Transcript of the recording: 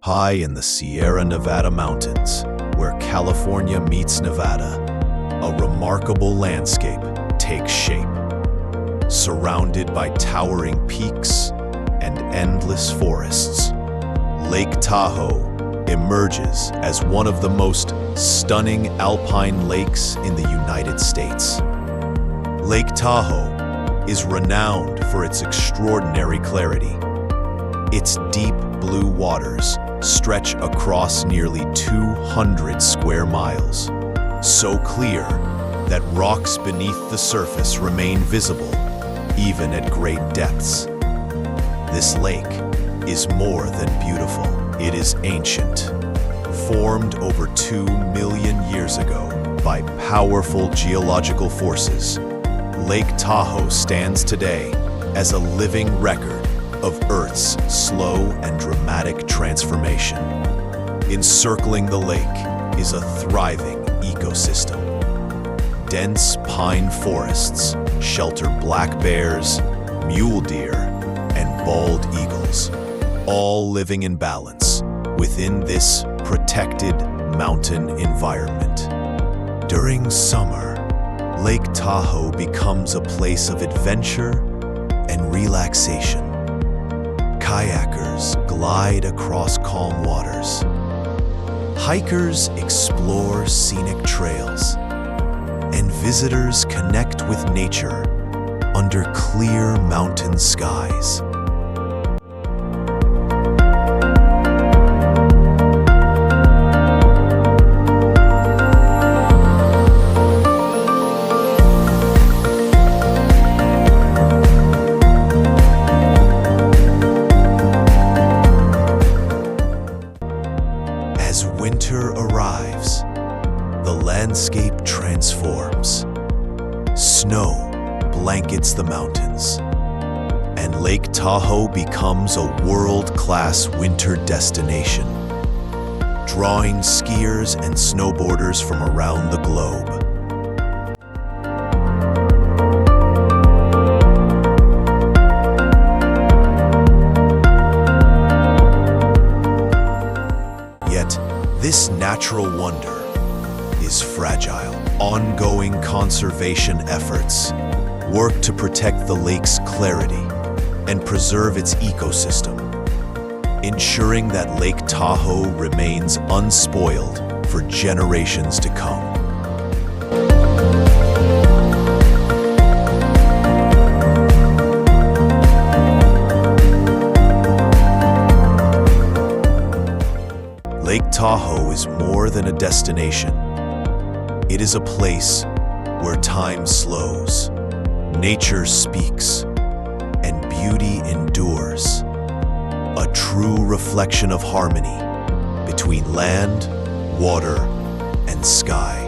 high in the Sierra Nevada mountains, where California meets Nevada, a remarkable landscape takes shape. Surrounded by towering peaks and endless forests, Lake Tahoe emerges as one of the most stunning alpine lakes in the United States. Lake Tahoe is renowned for its extraordinary clarity. Its deep blue waters stretch across nearly 200 square miles, so clear that rocks beneath the surface remain visible even at great depths. This lake is more than beautiful. It is ancient, formed over 2 million years ago by powerful geological forces. Lake Tahoe stands today as a living record of Earth's slow and dramatic transformation. Encircling the lake is a thriving ecosystem. Dense pine forests shelter black bears, mule deer, and bald eagles, all living in balance within this protected mountain environment. During summer, Lake Tahoe becomes a place of adventure and relaxation. Kayakers glide across calm waters. Hikers explore scenic trails, and visitors connect with nature under clear mountain skies. As winter arrives, the landscape transforms. Snow blankets the mountains, and Lake Tahoe becomes a world-class winter destination, drawing skiers and snowboarders from around the globe. Yet, this natural wonder is fragile. Ongoing conservation efforts work to protect the lake's clarity and preserve its ecosystem, ensuring that Lake Tahoe remains unspoiled for generations to come. Lake Tahoe is more than a destination. It is a place where time slows, nature speaks, and beauty endures. A true reflection of harmony between land, water, and sky.